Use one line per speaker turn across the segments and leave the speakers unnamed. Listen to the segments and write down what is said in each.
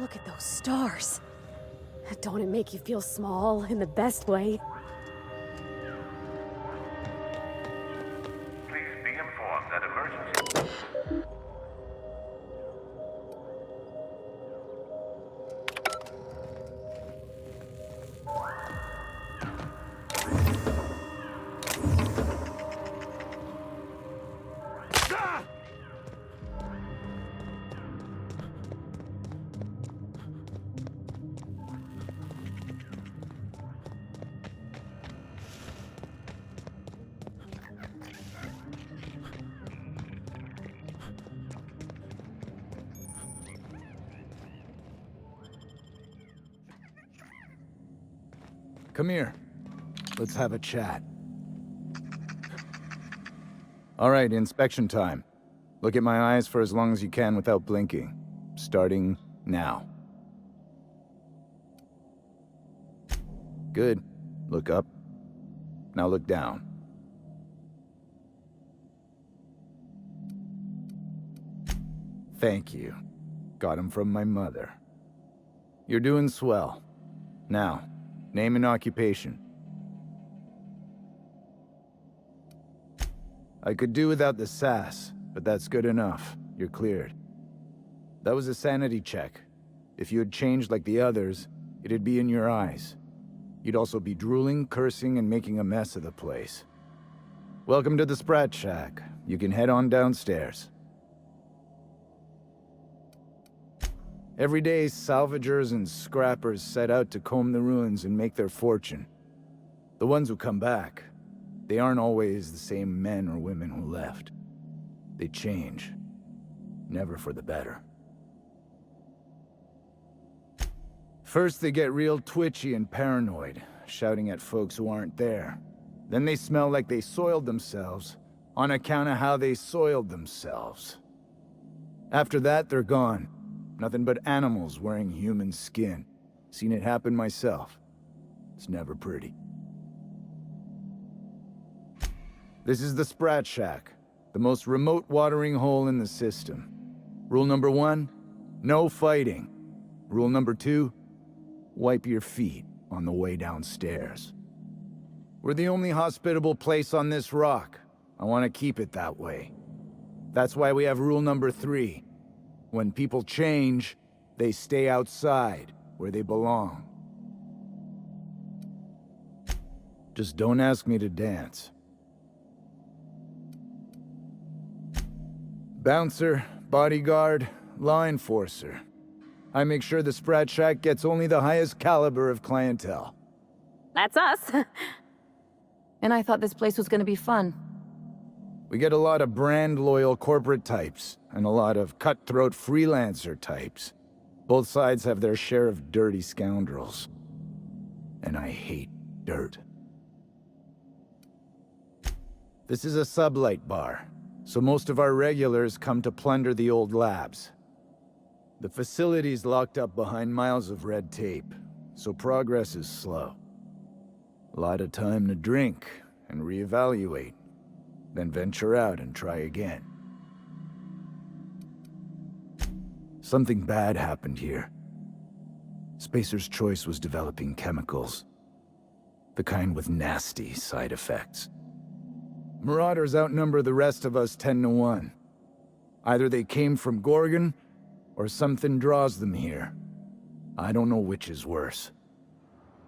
Look at those stars. Don't it make you feel small in the best way?
Please be informed that emergency...
Come here. Let's have a chat. All right, inspection time. Look at my eyes for as long as you can without blinking. Starting now. Good. Look up. Now look down. Thank you. Got him from my mother. You're doing swell. Now, name and occupation. I could do without the sass, but that's good enough. You're cleared. That was a sanity check. If you had changed like the others, it'd be in your eyes. You'd also be drooling, cursing, and making a mess of the place. Welcome to the Sprat Shack. You can head on downstairs. Every day, salvagers and scrappers set out to comb the ruins and make their fortune. The ones who come back, they aren't always the same men or women who left. They change. Never for the better. First, they get real twitchy and paranoid, shouting at folks who aren't there. Then they smell like they soiled themselves, on account of how they soiled themselves. After that, they're gone. Nothing but animals wearing human skin. Seen it happen myself. It's never pretty. This is the Sprat Shack, the most remote watering hole in the system. Rule number 1, no fighting. Rule number 2, wipe your feet on the way downstairs. We're the only hospitable place on this rock. I want to keep it that way. That's why we have rule number 3. When people change, they stay outside, where they belong. Just don't ask me to dance. Bouncer, bodyguard, law enforcer. I make sure the Sprat Shack gets only the highest caliber of clientele.
That's us.
And I thought this place was gonna be fun.
We get a lot of brand-loyal corporate types, and a lot of cutthroat freelancer types. Both sides have their share of dirty scoundrels. And I hate dirt. This is a sublight bar, so most of our regulars come to plunder the old labs. The facility's locked up behind miles of red tape, so progress is slow. A lot of time to drink and reevaluate. Then venture out and try again. Something bad happened here. Spacer's Choice was developing chemicals. The kind with nasty side effects. Marauders outnumber the rest of us 10 to 1. Either they came from Gorgon, or something draws them here. I don't know which is worse.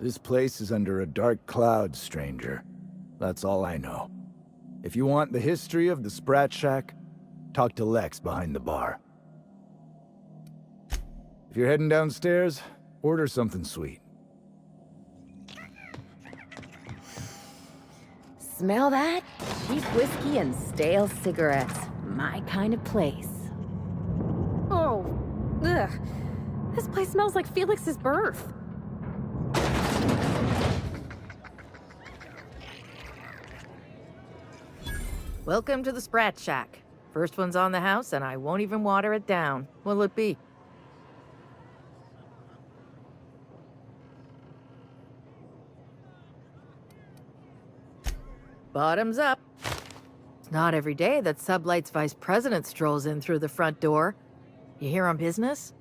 This place is under a dark cloud, stranger. That's all I know. If you want the history of the Sprat Shack, talk to Lex behind the bar. If you're heading downstairs, order something sweet.
Smell that? Cheap whiskey and stale cigarettes. My kind of place.
Oh, ugh. This place smells like Felix's birth.
Welcome to the Sprat Shack. First one's on the house, and I won't even water it down. What'll it be? Bottoms up. It's not every day that Sublight's vice president strolls in through the front door. You here on business?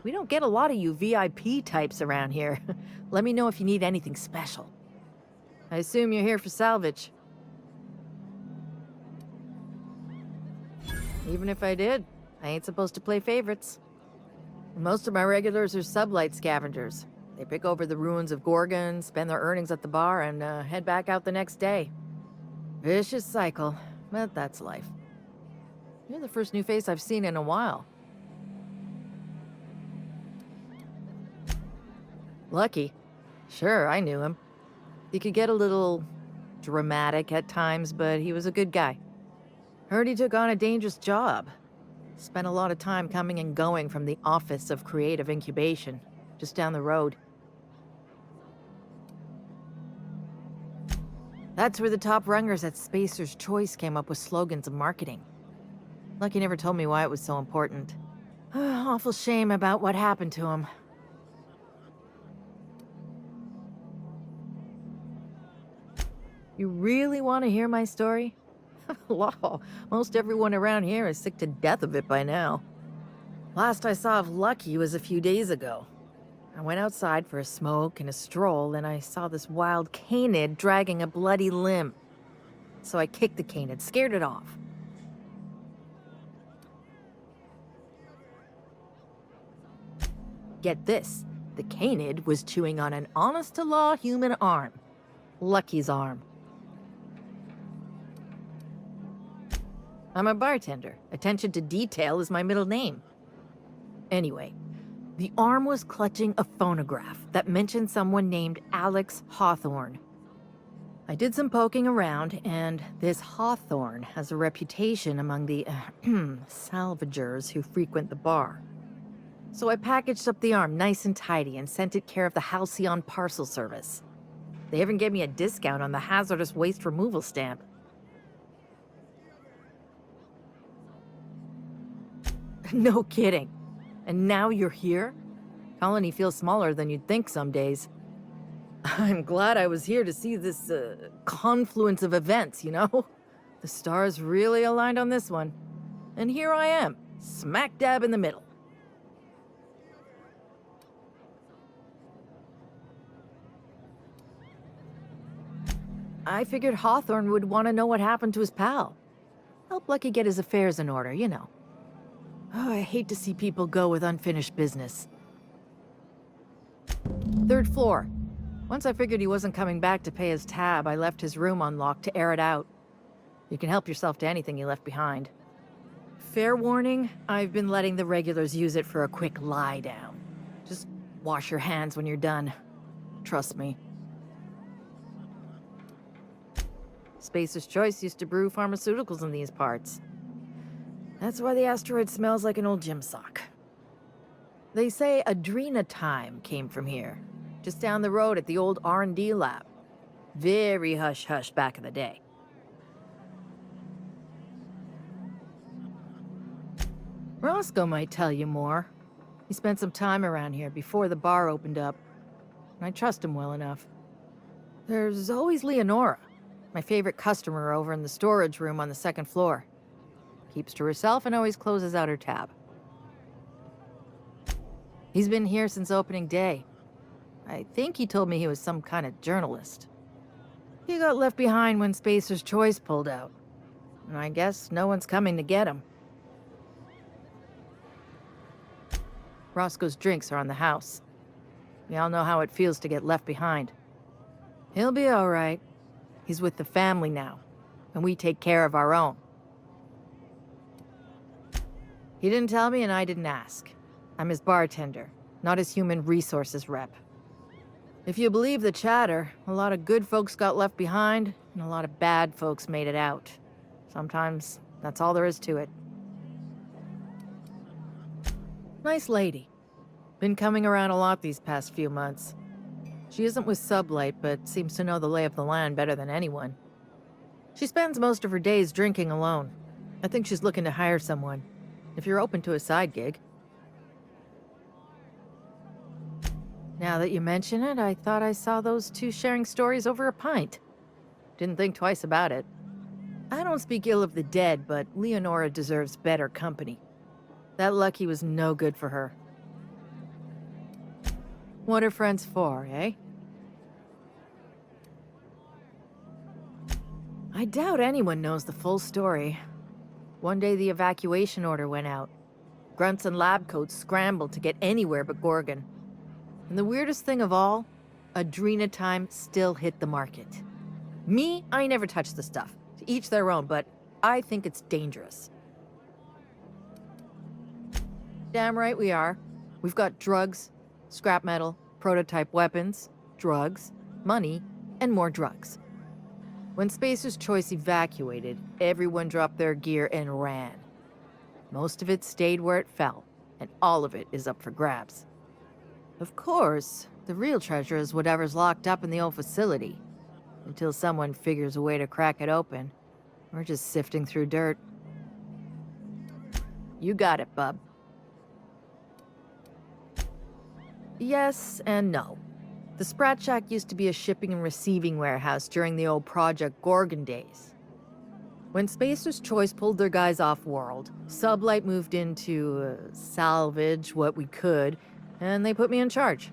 We don't get a lot of you VIP types around here. Let me know if you need anything special. I assume you're here for salvage. Even if I did, I ain't supposed to play favorites. Most of my regulars are sublight scavengers. They pick over the ruins of Gorgon, spend their earnings at the bar, and head back out the next day. Vicious cycle, but that's life. You're the first new face I've seen in a while. Lucky. Sure, I knew him. He could get a little dramatic at times, but he was a good guy. Heard he took on a dangerous job. Spent a lot of time coming and going from the Office of Creative Incubation, just down the road. That's where the top rungers at Spacer's Choice came up with slogans and marketing. Lucky never told me why it was so important. Awful shame about what happened to him. You really want to hear my story? Law, most everyone around here is sick to death of it by now. Last I saw of Lucky was a few days ago. I went outside for a smoke and a stroll, and I saw this wild canid dragging a bloody limb. So I kicked the canid, scared it off. Get this, the canid was chewing on an honest-to-law human arm. Lucky's arm. I'm a bartender. Attention to detail is my middle name. Anyway, the arm was clutching a phonograph that mentioned someone named Alex Hawthorne. I did some poking around, and this Hawthorne has a reputation among the salvagers who frequent the bar. So I packaged up the arm nice and tidy and sent it care of the Halcyon Parcel Service. They even gave me a discount on the hazardous waste removal stamp. No kidding. And now you're here? Colony feels smaller than you'd think some days. I'm glad I was here to see this confluence of events, you know? The stars really aligned on this one. And here I am, smack dab in the middle. I figured Hawthorne would want to know what happened to his pal. Help Lucky get his affairs in order, you know. Oh, I hate to see people go with unfinished business. 3rd floor. Once I figured he wasn't coming back to pay his tab, I left his room unlocked to air it out. You can help yourself to anything you left behind. Fair warning, I've been letting the regulars use it for a quick lie down. Just wash your hands when you're done. Trust me. Spacer's Choice used to brew pharmaceuticals in these parts. That's why the asteroid smells like an old gym sock. They say Adrenatime came from here, just down the road at the old R&D lab. Very hush-hush back in the day. Roscoe might tell you more. He spent some time around here before the bar opened up, and I trust him well enough. There's always Leonora, my favorite customer over in the storage room on the 2nd floor. Keeps to herself and always closes out her tab. He's been here since opening day. I think he told me he was some kind of journalist. He got left behind when Spacer's Choice pulled out. And I guess no one's coming to get him. Roscoe's drinks are on the house. We all know how it feels to get left behind. He'll be all right. He's with the family now, and we take care of our own. He didn't tell me and I didn't ask. I'm his bartender, not his human resources rep. If you believe the chatter, a lot of good folks got left behind, and a lot of bad folks made it out. Sometimes that's all there is to it. Nice lady. Been coming around a lot these past few months. She isn't with Sublight, but seems to know the lay of the land better than anyone. She spends most of her days drinking alone. I think she's looking to hire someone. If you're open to a side gig. Now that you mention it, I thought I saw those two sharing stories over a pint. Didn't think twice about it. I don't speak ill of the dead, but Leonora deserves better company. That Lucky was no good for her. What are friends for, eh? I doubt anyone knows the full story. One day the evacuation order went out. Grunts and lab coats scrambled to get anywhere but Gorgon. And the weirdest thing of all, adrenatime still hit the market. Me, I never touched the stuff. To each their own, but I think it's dangerous. Damn right we are. We've got drugs, scrap metal, prototype weapons, drugs, money, and more drugs. When Spacer's Choice evacuated, everyone dropped their gear and ran. Most of it stayed where it fell, and all of it is up for grabs. Of course, the real treasure is whatever's locked up in the old facility. Until someone figures a way to crack it open, we're just sifting through dirt. You got it, bub. Yes and no. The Sprat Shack used to be a shipping and receiving warehouse during the old Project Gorgon days. When Spacer's Choice pulled their guys off-world, Sublight moved in to salvage what we could, and they put me in charge.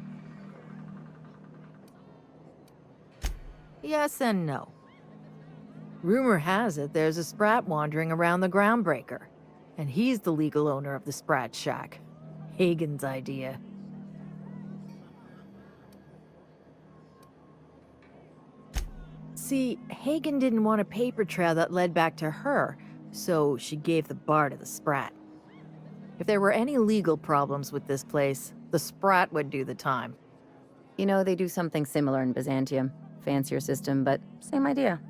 Yes and no. Rumor has it there's a Sprat wandering around the Groundbreaker, and he's the legal owner of the Sprat Shack. Hagen's idea. See, Hagen didn't want a paper trail that led back to her, so she gave the bar to the Sprat. If there were any legal problems with this place, the Sprat would do the time.
You know, they do something similar in Byzantium. Fancier system, but same idea.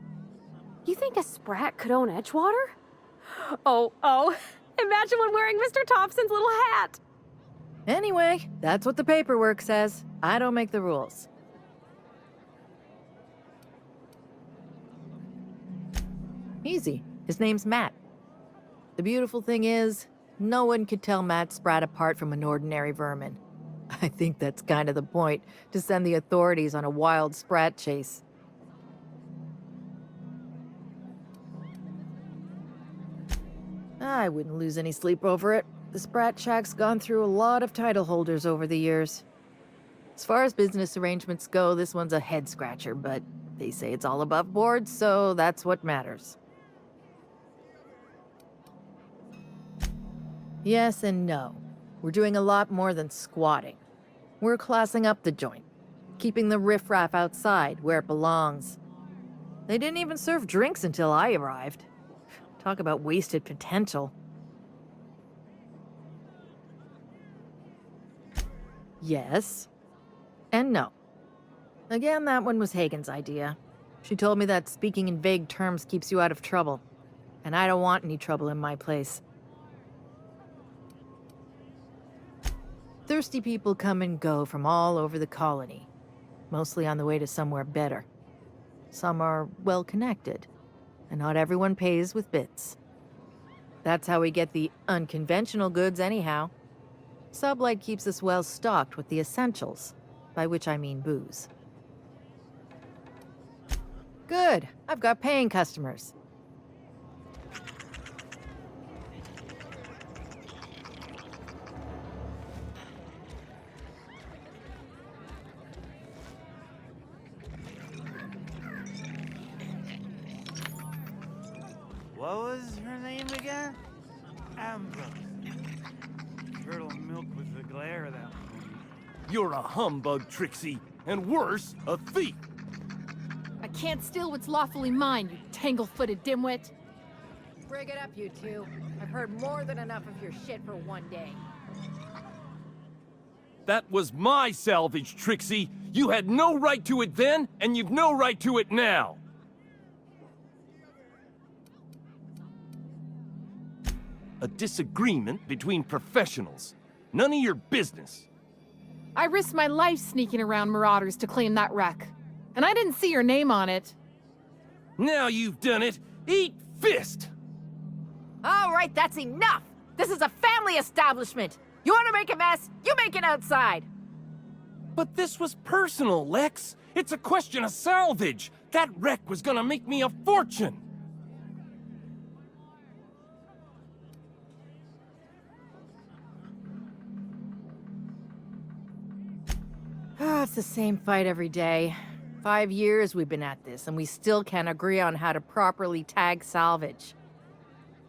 You think a Sprat could own Edgewater? Oh, imagine one wearing Mr. Thompson's little hat!
Anyway, that's what the paperwork says. I don't make the rules. Easy. His name's Matt. The beautiful thing is, no one could tell Matt Sprat apart from an ordinary vermin. I think that's kind of the point, to send the authorities on a wild Sprat chase. I wouldn't lose any sleep over it. The Sprat Shack's gone through a lot of title holders over the years. As far as business arrangements go, this one's a head-scratcher, but they say it's all above board, so that's what matters. Yes and no. We're doing a lot more than squatting. We're classing up the joint, keeping the riffraff outside where it belongs. They didn't even serve drinks until I arrived. Talk about wasted potential. Yes. And no. Again, that one was Hagen's idea. She told me that speaking in vague terms keeps you out of trouble. And I don't want any trouble in my place. Thirsty people come and go from all over the colony, mostly on the way to somewhere better. Some are well-connected, and not everyone pays with bits. That's how we get the unconventional goods anyhow. Sublight keeps us well-stocked with the essentials, by which I mean booze. Good, I've got paying customers.
What was her name again? Ambrose. Turtle milk was the glare of that one.
You're a humbug, Trixie, and worse, a thief.
I can't steal what's lawfully mine, you tangle-footed dimwit.
Bring it up, you two. I've heard more than enough of your shit for one day.
That was my salvage, Trixie. You had no right to it then, and you've no right to it now. A disagreement between professionals. None of your business.
I risked my life sneaking around marauders to claim that wreck. And I didn't see your name on it.
Now you've done it. Eat fist!
All right, that's enough! This is a family establishment! You want to make a mess? You make it outside!
But this was personal, Lex. It's a question of salvage. That wreck was gonna make me a fortune.
it's the same fight every day. 5 years we've been at this, and we still can't agree on how to properly tag salvage.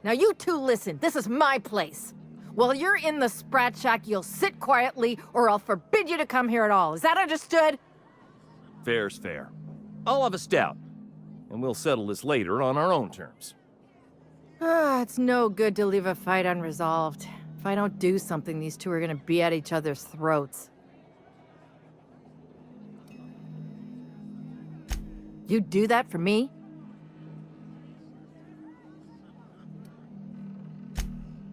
Now you two listen, this is my place. While you're in the Sprat Shack, you'll sit quietly, or I'll forbid you to come here at all. Is that understood?
Fair's fair. I'll have a stout, and we'll settle this later on our own terms.
It's no good to leave a fight unresolved. If I don't do something, these two are gonna be at each other's throats. You'd do that for me?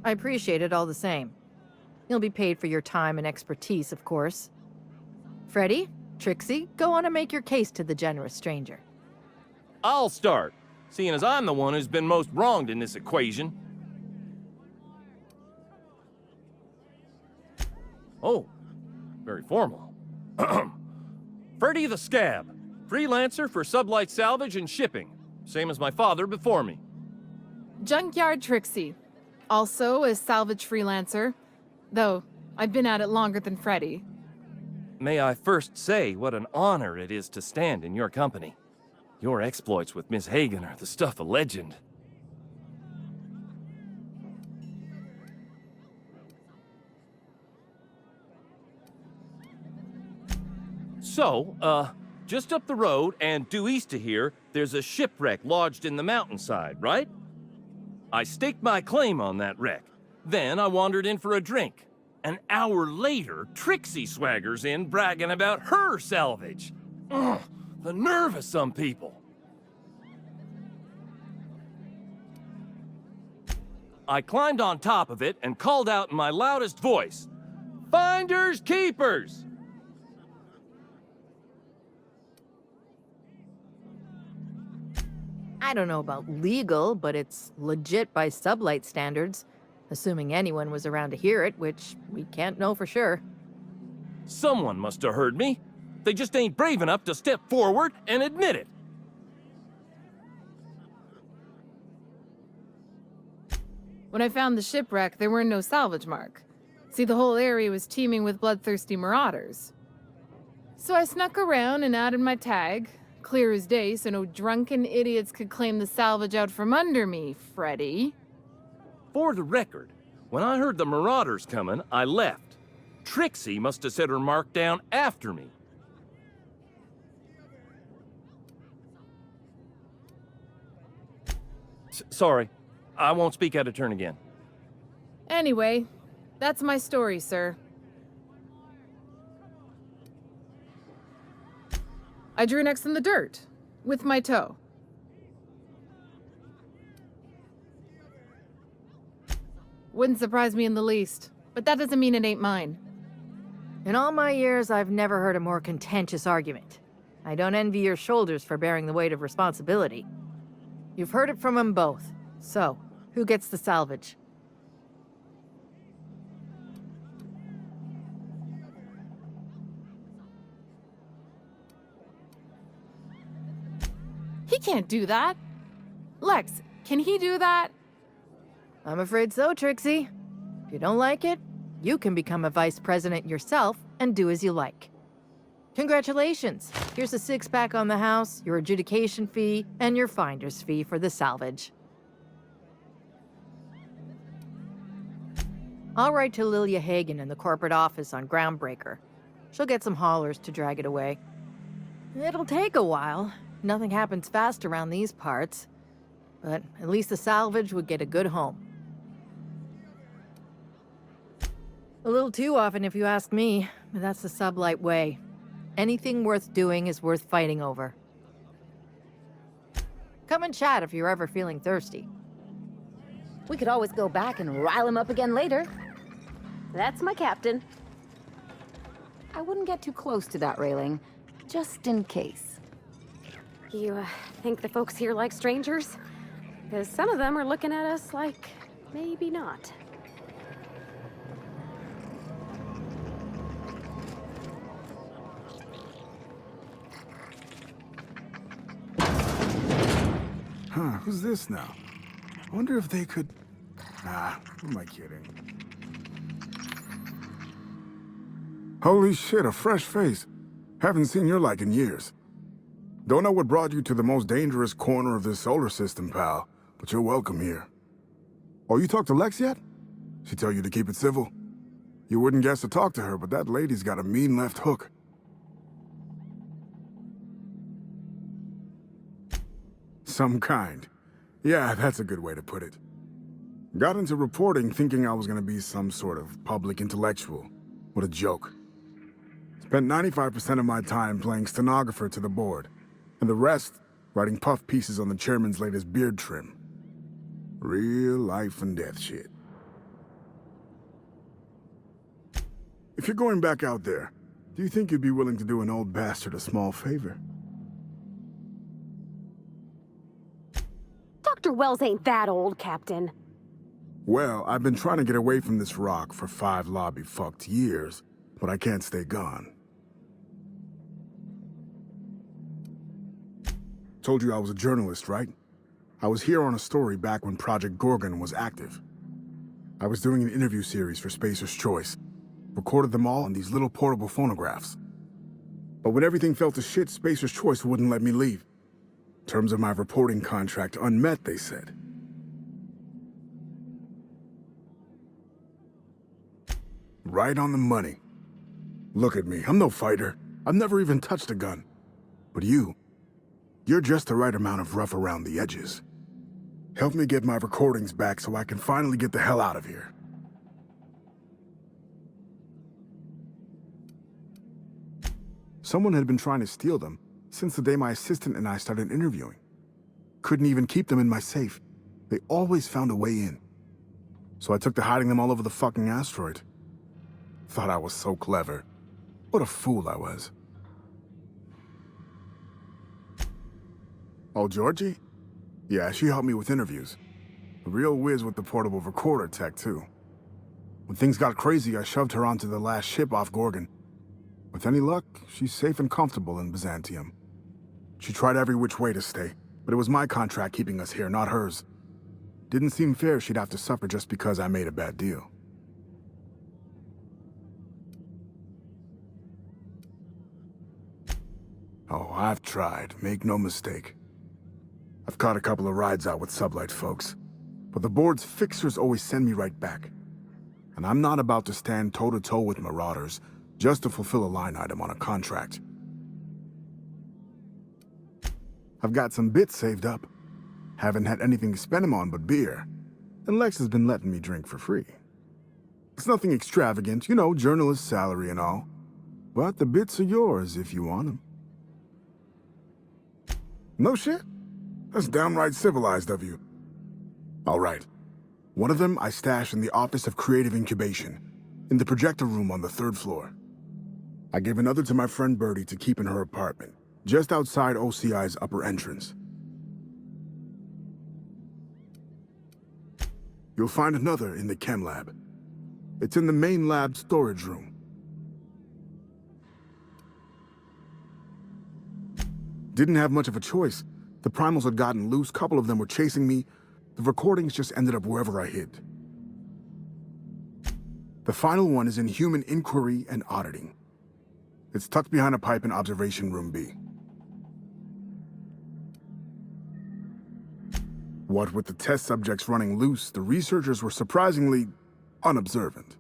I appreciate it all the same. You'll be paid for your time and expertise, of course. Freddy, Trixie, go on and make your case to the generous stranger.
I'll start, seeing as I'm the one who's been most wronged in this equation. Oh, very formal. Freddy the Scab, freelancer for sublight salvage and shipping, same as my father before me.
Junkyard Trixie, also a salvage freelancer, though I've been at it longer than Freddy.
May I first say what an honor it is to stand in your company. Your exploits with Miss Hagen are the stuff of legend. So, just up the road and due east of here, there's a shipwreck lodged in the mountainside, right? I staked my claim on that wreck. Then I wandered in for a drink. An hour later, Trixie swaggers in bragging about her salvage. Ugh, the nerve of some people. I climbed on top of it and called out in my loudest voice, "Finders keepers!"
I don't know about legal, but it's legit by sublight standards. Assuming anyone was around to hear it, which we can't know for sure.
Someone must have heard me. They just ain't brave enough to step forward and admit it.
When I found the shipwreck, there were no salvage mark. See, the whole area was teeming with bloodthirsty marauders. So I snuck around and added my tag, clear as day so no drunken idiots could claim the salvage out from under me, Freddy.
For the record, when I heard the marauders coming, I left. Trixie must have set her mark down after me. Sorry, I won't speak out of turn again.
Anyway, that's my story, sir. I drew next in the dirt, with my toe. Wouldn't surprise me in the least, but that doesn't mean it ain't mine.
In all my years, I've never heard a more contentious argument. I don't envy your shoulders for bearing the weight of responsibility. You've heard it from them both. So, who gets the salvage?
He can't do that. Lex, can he do that?
I'm afraid so, Trixie. If you don't like it, you can become a vice president yourself and do as you like. Congratulations. Here's a 6-pack on the house, your adjudication fee, and your finder's fee for the salvage. I'll write to Lilia Hagen in the corporate office on Groundbreaker. She'll get some haulers to drag it away. It'll take a while. Nothing happens fast around these parts. But at least the salvage would get a good home. A little too often, if you ask me, but that's the sublight way. Anything worth doing is worth fighting over. Come and chat if you're ever feeling thirsty.
We could always go back and rile him up again later.
That's my captain.
I wouldn't get too close to that railing, just in case.
You think the folks here like strangers? Because some of them are looking at us like maybe not.
Huh, who's this now? I wonder if they could... who am I kidding? Holy shit, a fresh face. Haven't seen your like in years. Don't know what brought you to the most dangerous corner of this solar system, pal, but you're welcome here. Oh, you talked to Lex yet? She tell you to keep it civil? You wouldn't guess to talk to her, but that lady's got a mean left hook. Some kind. Yeah, that's a good way to put it. Got into reporting thinking I was gonna be some sort of public intellectual. What a joke. Spent 95% of my time playing stenographer to the board, and the rest writing puff pieces on the chairman's latest beard trim. Real life and death shit. If you're going back out there, do you think you'd be willing to do an old bastard a small favor?
Dr. Wells ain't that old, Captain.
Well, I've been trying to get away from this rock for 5 lobby-fucked years, but I can't stay gone. Told you I was a journalist, right? I was here on a story back when Project Gorgon was active. I was doing an interview series for Spacer's Choice. Recorded them all on these little portable phonographs. But when everything fell to shit, Spacer's Choice wouldn't let me leave. Terms of my reporting contract unmet, they said. Right on the money. Look at me, I'm no fighter. I've never even touched a gun. But you're just the right amount of rough around the edges. Help me get my recordings back so I can finally get the hell out of here. Someone had been trying to steal them since the day my assistant and I started interviewing. Couldn't even keep them in my safe. They always found a way in. So I took to hiding them all over the fucking asteroid. Thought I was so clever. What a fool I was. Oh, Georgie? Yeah, she helped me with interviews. A real whiz with the portable recorder tech, too. When things got crazy, I shoved her onto the last ship off Gorgon. With any luck, she's safe and comfortable in Byzantium. She tried every which way to stay, but it was my contract keeping us here, not hers. Didn't seem fair she'd have to suffer just because I made a bad deal. Oh, I've tried, make no mistake. I've caught a couple of rides out with sublight folks, but the board's fixers always send me right back. And I'm not about to stand toe-to-toe with marauders just to fulfill a line item on a contract. I've got some bits saved up. Haven't had anything to spend them on but beer. And Lex has been letting me drink for free. It's nothing extravagant, you know, journalist salary and all. But the bits are yours if you want them. No shit? That's downright civilized of you. All right. One of them I stash in the Office of Creative Incubation, in the projector room on the 3rd floor. I gave another to my friend Birdie to keep in her apartment, just outside OCI's upper entrance. You'll find another in the chem lab. It's in the main lab storage room. Didn't have much of a choice. The primals had gotten loose, couple of them were chasing me. The recordings just ended up wherever I hid. The final one is in human inquiry and auditing. It's tucked behind a pipe in Observation Room B. What with the test subjects running loose, the researchers were surprisingly unobservant.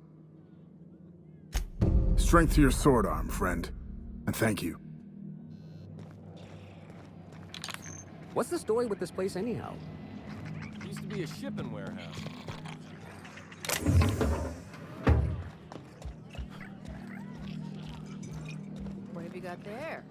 Strength to your sword arm, friend. And thank you.
What's the story with this place anyhow?
Used to be a shipping warehouse.
What have you got there?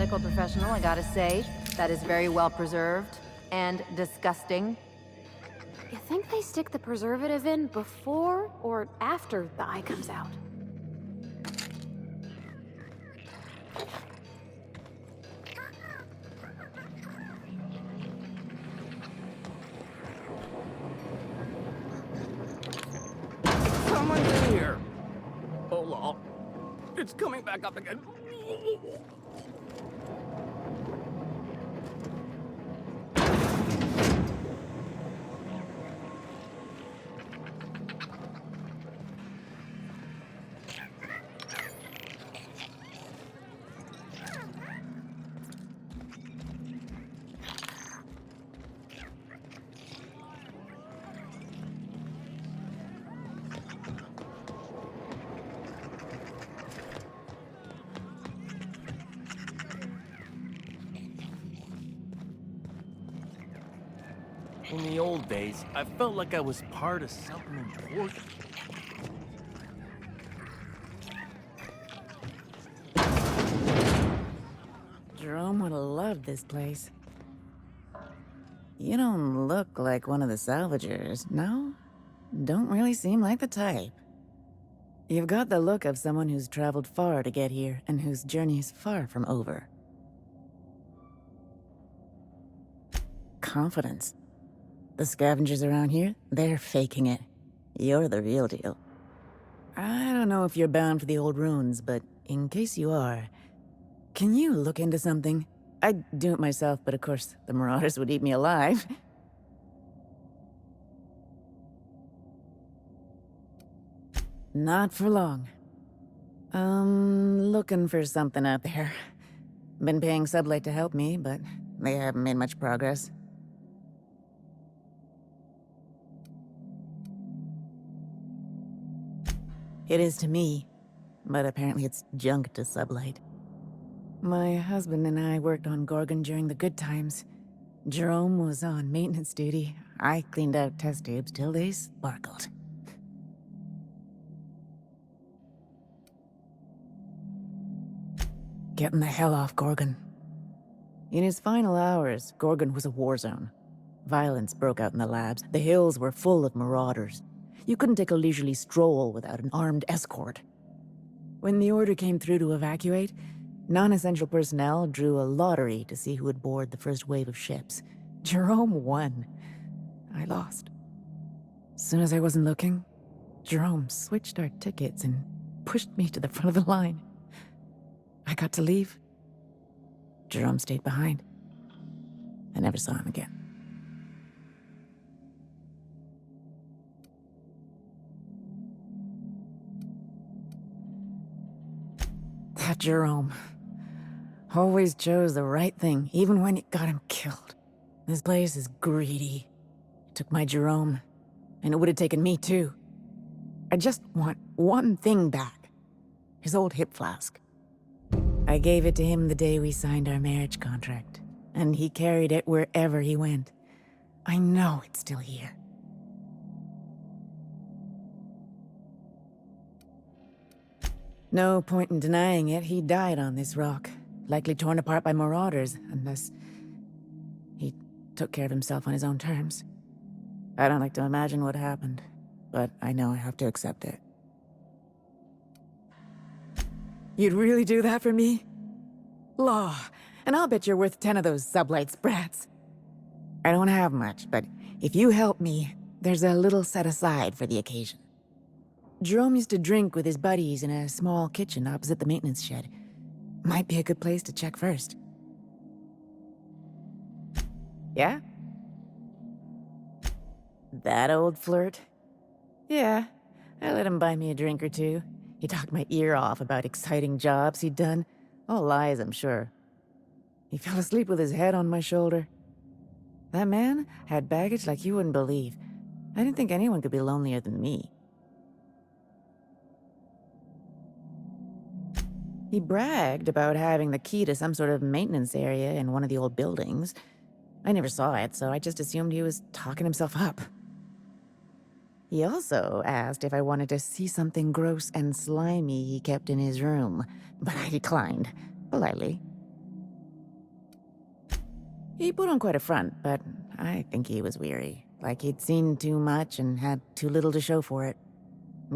medical professional, I gotta say. That is very well preserved and disgusting.
You think they stick the preservative in before or after the eye comes out?
Someone's in here! Oh, lol. It's coming back up again.
In the old days, I felt like I was part of something important.
Jerome would have loved this place. You don't look like one of the salvagers, no? Don't really seem like the type. You've got the look of someone who's traveled far to get here and whose journey is far from over. Confidence. The scavengers around here, they're faking it. You're the real deal. I don't know if you're bound for the old ruins, but in case you are, can you look into something? I'd do it myself, but of course, the Marauders would eat me alive. Not for long. Looking for something out there. Been paying Sublight to help me, but they haven't made much progress. It is to me, but apparently it's junk to Sublight. My husband and I worked on Gorgon during the good times. Jerome was on maintenance duty. I cleaned out test tubes till they sparkled. Getting the hell off Gorgon. In his final hours, Gorgon was a war zone. Violence broke out in the labs. The hills were full of marauders. You couldn't take a leisurely stroll without an armed escort. When the order came through to evacuate, non-essential personnel drew a lottery to see who would board the first wave of ships. Jerome won. I lost. As soon as I wasn't looking, Jerome switched our tickets and pushed me to the front of the line. I got to leave. Jerome stayed behind. I never saw him again. That Jerome. Always chose the right thing, even when it got him killed. This place is greedy. It took my Jerome, and it would have taken me too. I just want one thing back. His old hip flask. I gave it to him the day we signed our marriage contract, and he carried it wherever he went. I know it's still here. No point in denying it, he died on this rock. Likely torn apart by marauders, unless he took care of himself on his own terms. I don't like to imagine what happened, but I know I have to accept it. You'd really do that for me? Law, and I'll bet you're worth 10 of those Sublight sprats. I don't have much, but if you help me, there's a little set aside for the occasion. Jerome used to drink with his buddies in a small kitchen opposite the maintenance shed. Might be a good place to check first. Yeah? That old flirt? Yeah, I let him buy me a drink or two. He talked my ear off about exciting jobs he'd done. All lies, I'm sure. He fell asleep with his head on my shoulder. That man had baggage like you wouldn't believe. I didn't think anyone could be lonelier than me. He bragged about having the key to some sort of maintenance area in one of the old buildings. I never saw it, so I just assumed he was talking himself up. He also asked if I wanted to see something gross and slimy he kept in his room, but I declined, politely. He put on quite a front, but I think he was weary. Like he'd seen too much and had too little to show for it.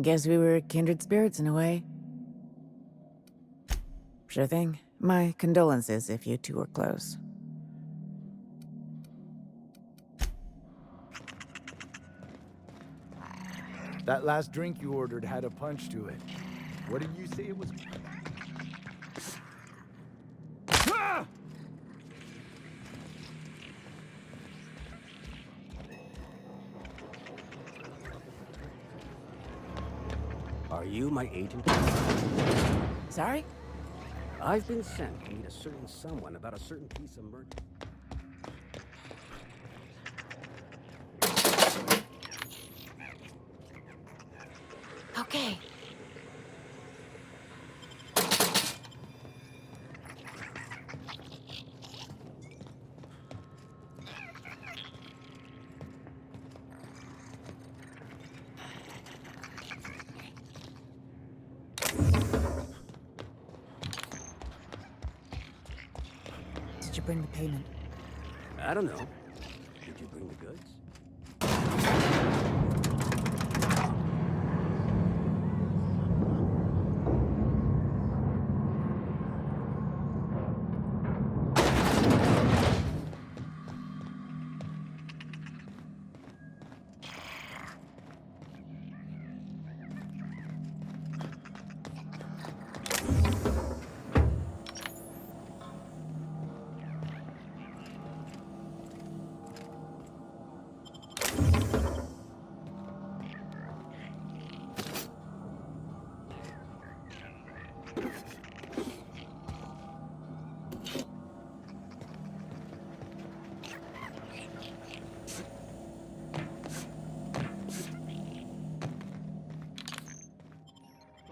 Guess we were kindred spirits in a way. Sure thing. My condolences if you two were close.
That last drink you ordered had a punch to it. What did you say it was? Ah!
Are you my agent?
Sorry?
I've been sent to meet a certain someone about a certain piece of merch.
Okay.
Did you bring the payment?
I don't know. Did you bring the goods?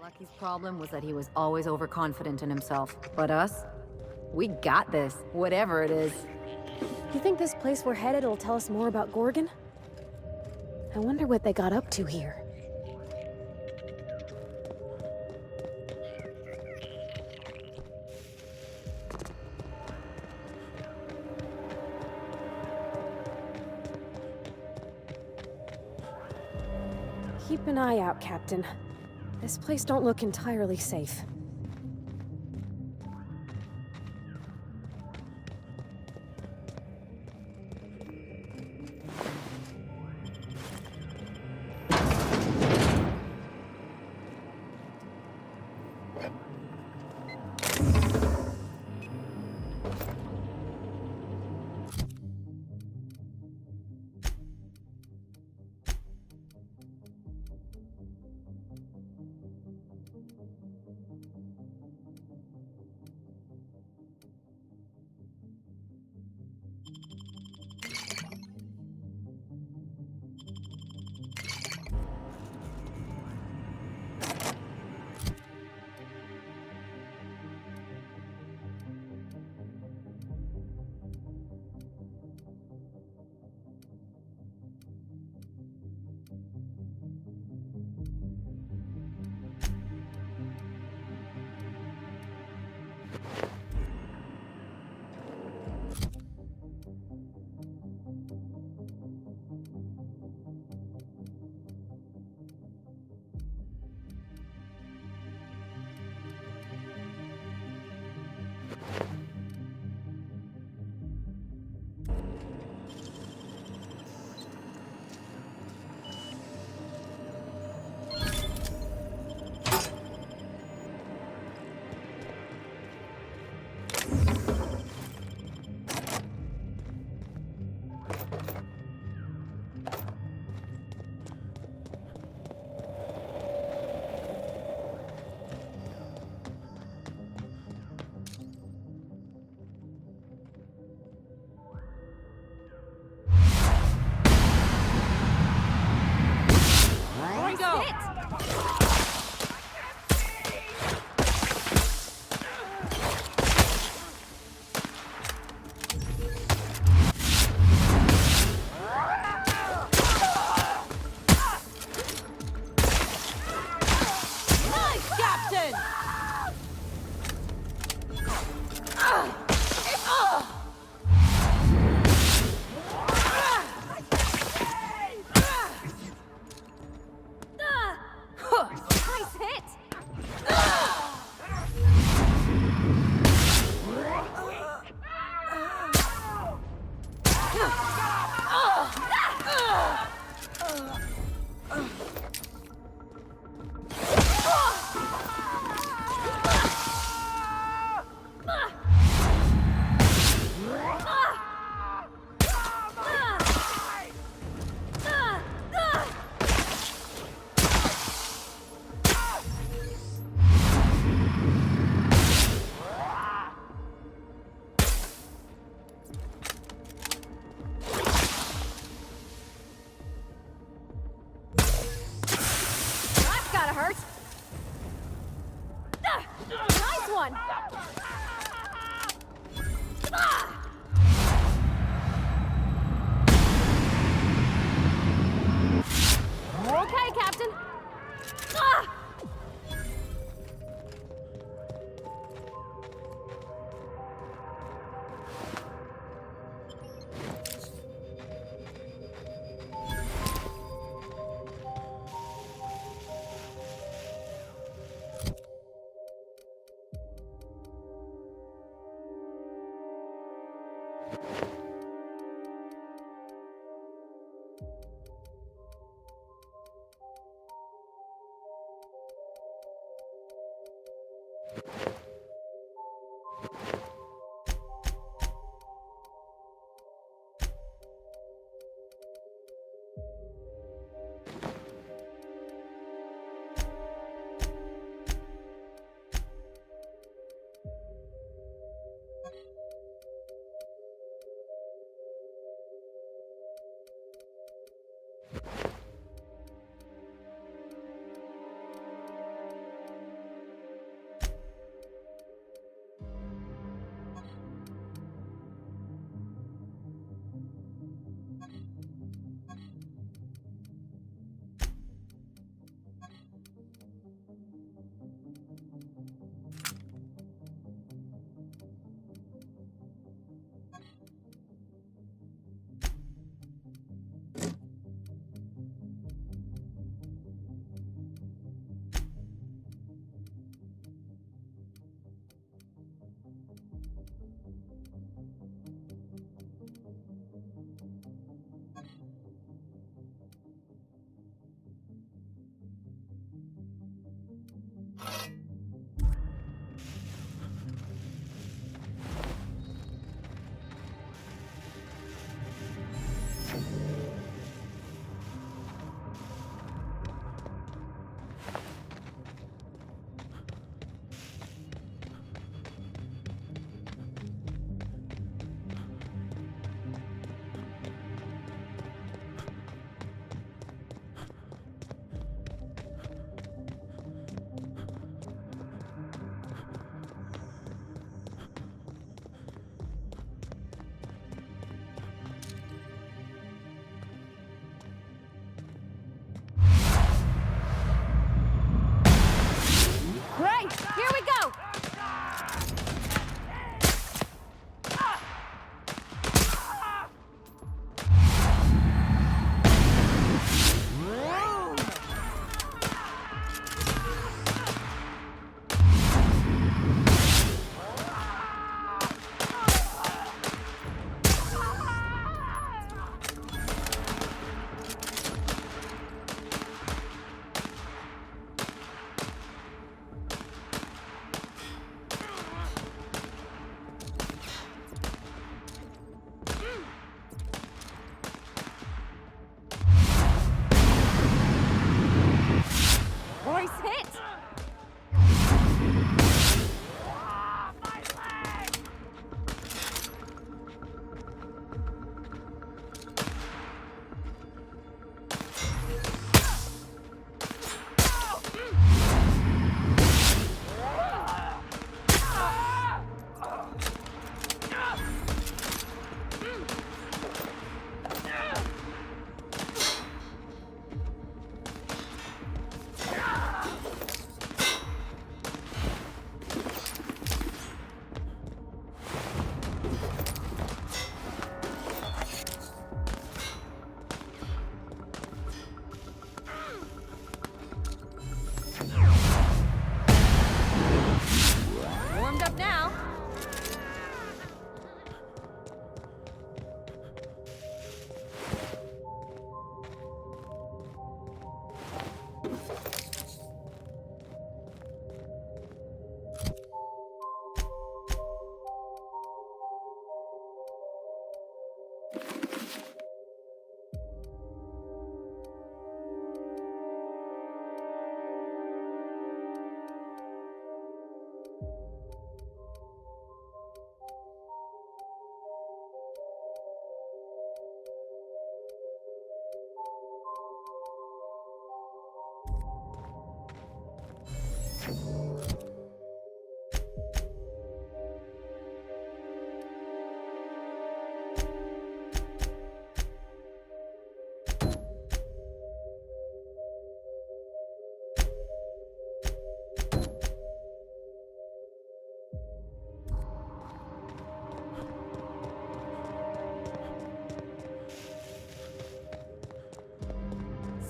Lucky's problem was that he was always overconfident in himself. But us? We got this, whatever it is.
You think this place we're headed will tell us more about Gorgon? I wonder what they got up to here. Keep an eye out, Captain. This place don't look entirely safe. one! Ah! Okay, Captain. Ah!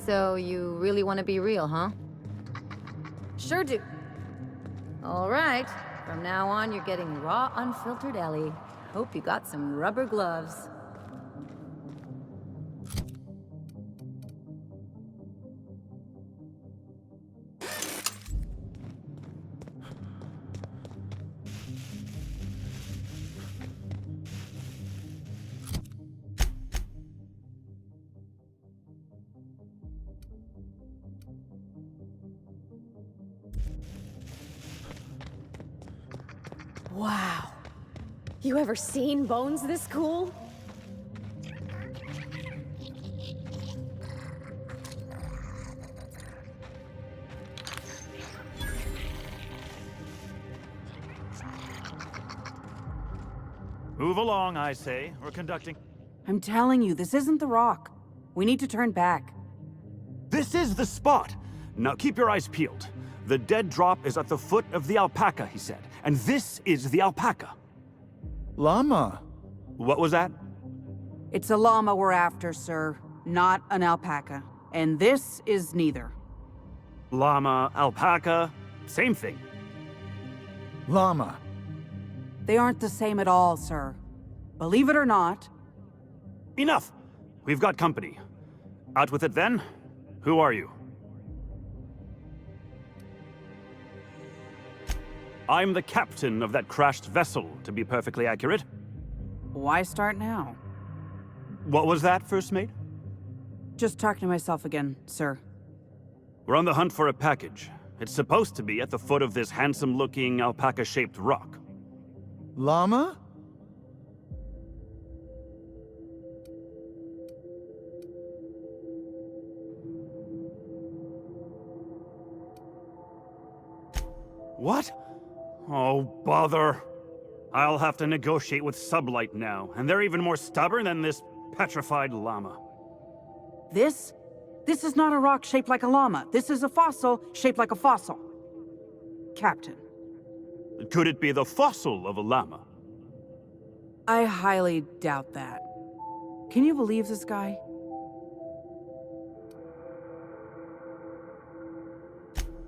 So you really want to be real, huh?
Sure do.
All right. From now on, you're getting raw, unfiltered Ellie. Hope you got some rubber gloves.
Wow. You ever seen bones this cool?
Move along, I say. We're conducting...
I'm telling you, this isn't the rock. We need to turn back.
This is the spot! Now keep your eyes peeled. The dead drop is at the foot of the alpaca, he said. And this is the alpaca.
Llama.
What was that?
It's a llama we're after, sir, not an alpaca. And this is neither.
Llama, alpaca, same thing.
Llama.
They aren't the same at all, sir. Believe it or not.
Enough! We've got company. Out with it then. Who are you? I'm the captain of that crashed vessel, to be perfectly accurate.
Why start now?
What was that, First Mate?
Just talking to myself again, sir.
We're on the hunt for a package. It's supposed to be at the foot of this handsome-looking alpaca-shaped rock.
Llama?
What? Oh, bother. I'll have to negotiate with Sublight now, and they're even more stubborn than this petrified llama.
This? This is not a rock shaped like a llama. This is a fossil shaped like a fossil. Captain.
Could it be the fossil of a llama?
I highly doubt that. Can you believe this guy?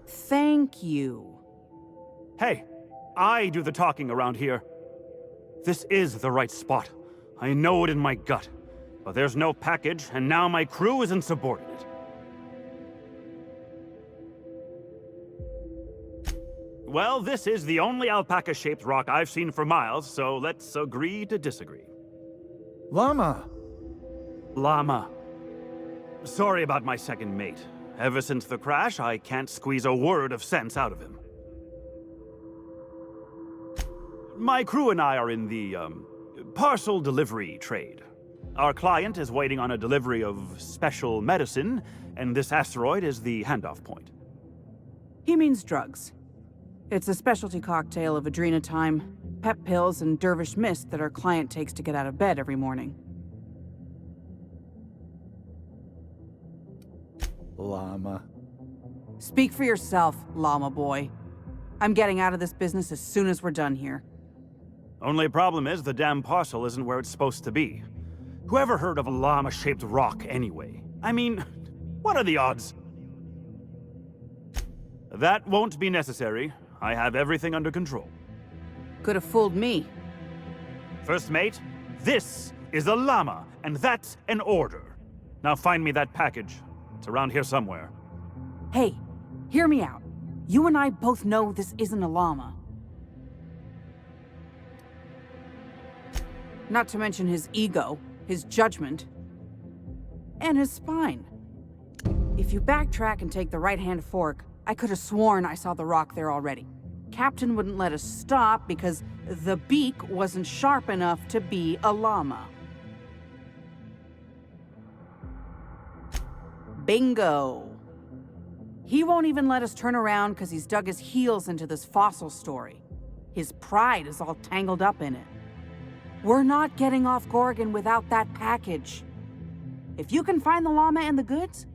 Thank you.
Hey, I do the talking around here. This is the right spot. I know it in my gut. But there's no package, and now my crew is insubordinate. Well, this is the only alpaca-shaped rock I've seen for miles, so let's agree to disagree.
Llama.
Llama. Sorry about my second mate. Ever since the crash, I can't squeeze a word of sense out of him. My crew and I are in the, parcel delivery trade. Our client is waiting on a delivery of special medicine, and this asteroid is the handoff point.
He means drugs. It's a specialty cocktail of adrenotime, pep pills, and dervish mist that our client takes to get out of bed every morning.
Llama.
Speak for yourself, llama boy. I'm getting out of this business as soon as we're done here.
Only problem is the damn parcel isn't where it's supposed to be. Whoever heard of a llama-shaped rock anyway? I mean, what are the odds? That won't be necessary. I have everything under control.
Could have fooled me.
First mate, this is a llama, and that's an order. Now find me that package. It's around here somewhere.
Hey, hear me out. You and I both know this isn't a llama. Not to mention his ego, his judgment, and his spine. If you backtrack and take the right-hand fork, I could have sworn I saw the rock there already. Captain wouldn't let us stop because the beak wasn't sharp enough to be a llama. Bingo. He won't even let us turn around because he's dug his heels into this fossil story. His pride is all tangled up in it. We're not getting off Gorgon without that package. If you can find the llama and the goods,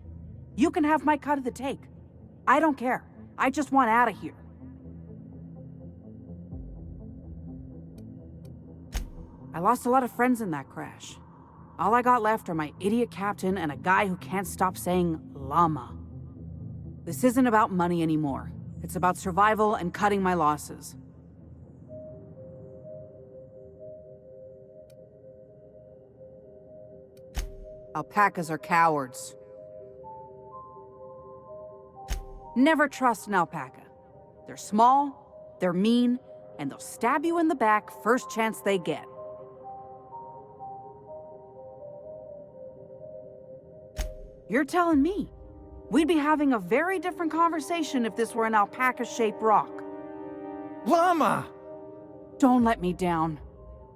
you can have my cut of the take. I don't care. I just want out of here. I lost a lot of friends in that crash. All I got left are my idiot captain and a guy who can't stop saying llama. This isn't about money anymore. It's about survival and cutting my losses. Alpacas are cowards. Never trust an alpaca. They're small, they're mean, and they'll stab you in the back first chance they get. You're telling me we'd be having a very different conversation if this were an alpaca-shaped rock.
Llama!
Don't let me down.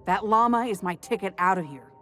That llama is my ticket out of here.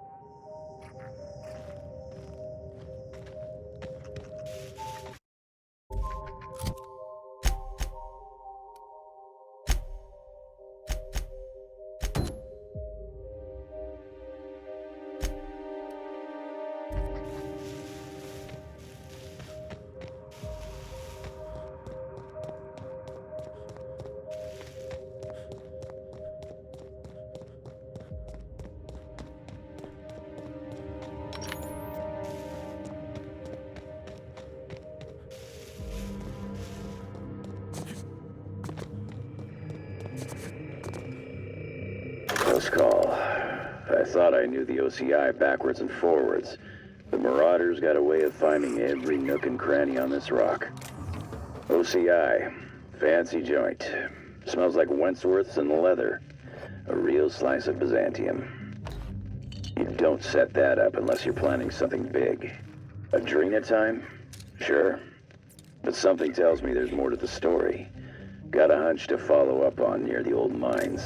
Close call. I thought I knew the OCI backwards and forwards. The Marauders got a way of finding every nook and cranny on this rock. OCI. Fancy joint. Smells like Wentworth's and leather. A real slice of Byzantium. You don't set that up unless you're planning something big. Adrena time? Sure. But something tells me there's more to the story. Got a hunch to follow up on near the old mines.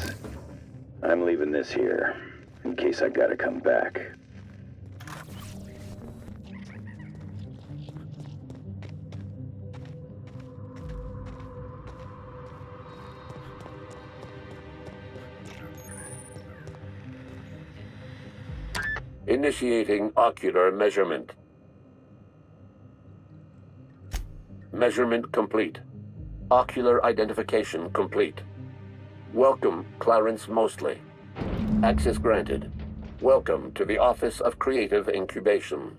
I'm leaving this here, in case I gotta come back.
Initiating ocular measurement. Measurement complete. Ocular identification complete. Welcome, Clarence Mostly. Access granted. Welcome to the Office of Creative Incubation.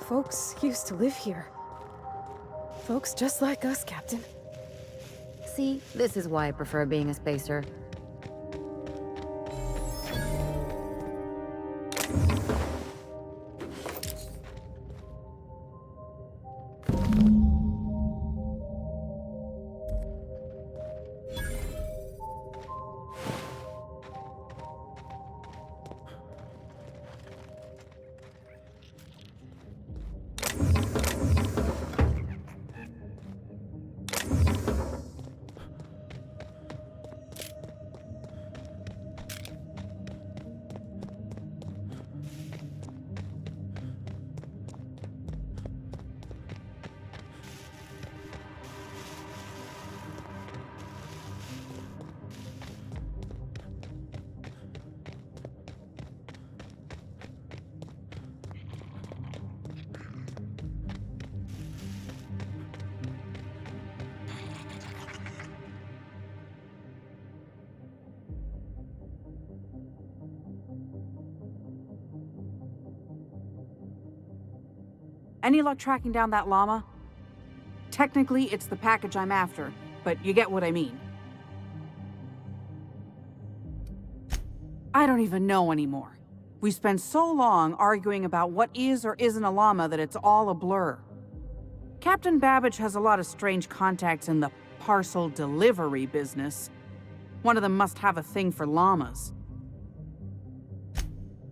Folks used to live here. Folks just like us, Captain.
See, this is why I prefer being a spacer.
Any luck tracking down that llama? Technically, it's the package I'm after, but you get what I mean. I don't even know anymore. We spent so long arguing about what is or isn't a llama that it's all a blur. Captain Babbage has a lot of strange contacts in the parcel delivery business. One of them must have a thing for llamas.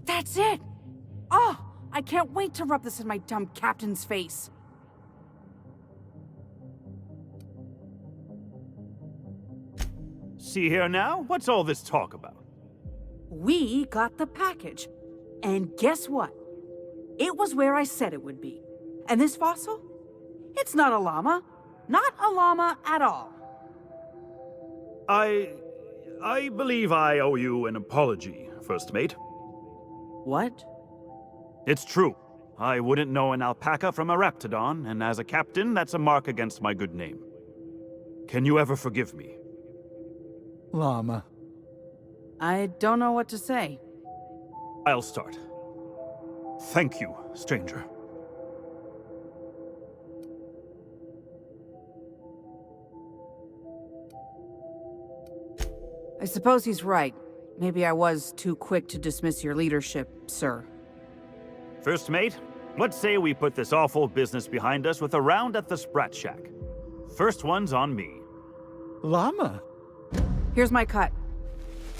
That's it! Oh! I can't wait to rub this in my dumb captain's face.
See here now? What's all this talk about?
We got the package. And guess what? It was where I said it would be. And this fossil? It's not a llama. Not a llama at all.
I believe I owe you an apology, First Mate.
What?
It's true. I wouldn't know an alpaca from a raptidon, and as a captain, that's a mark against my good name. Can you ever forgive me?
Llama.
I don't know what to say.
I'll start. Thank you, stranger.
I suppose he's right. Maybe I was too quick to dismiss your leadership, sir.
First Mate, let's say we put this awful business behind us with a round at the Sprat Shack. First one's on me.
Llama?
Here's my cut.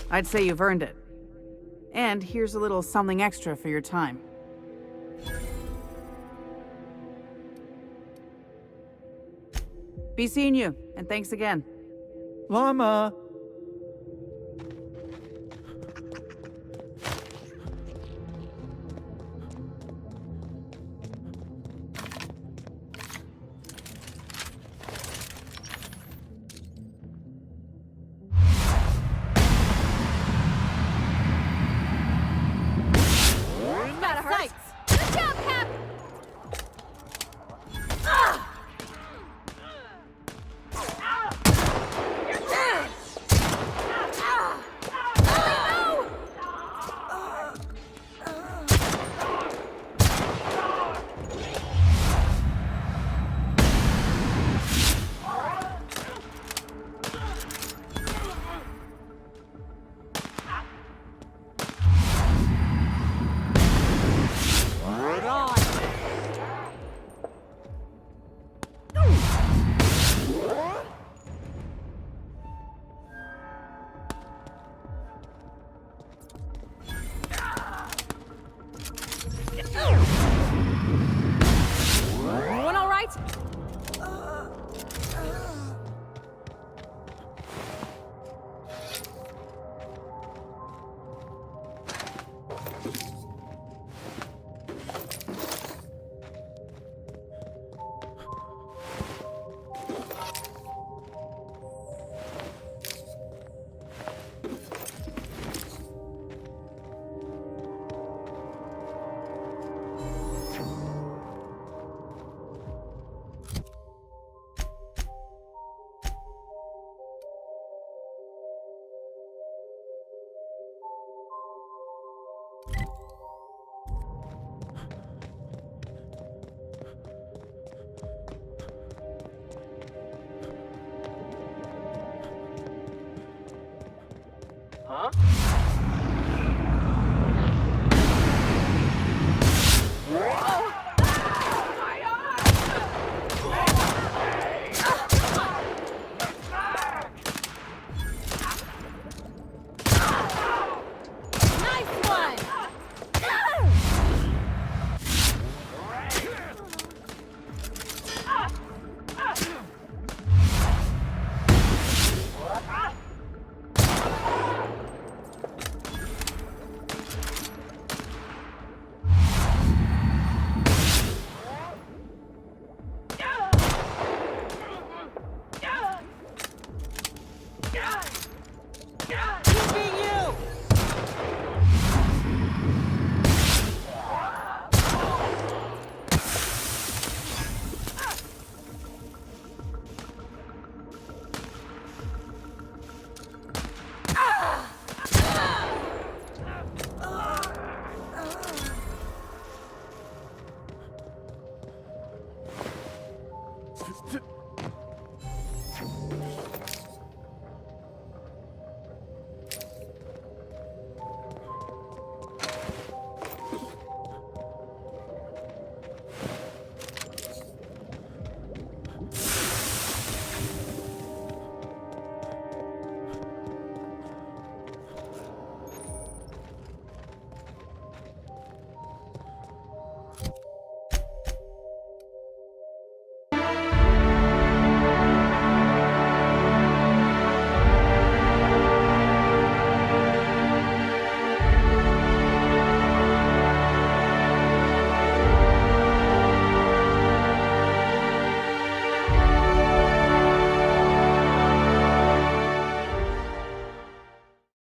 I'd say you've earned it. And here's a little something extra for your time. Be seeing you, and thanks again.
Llama!
huh?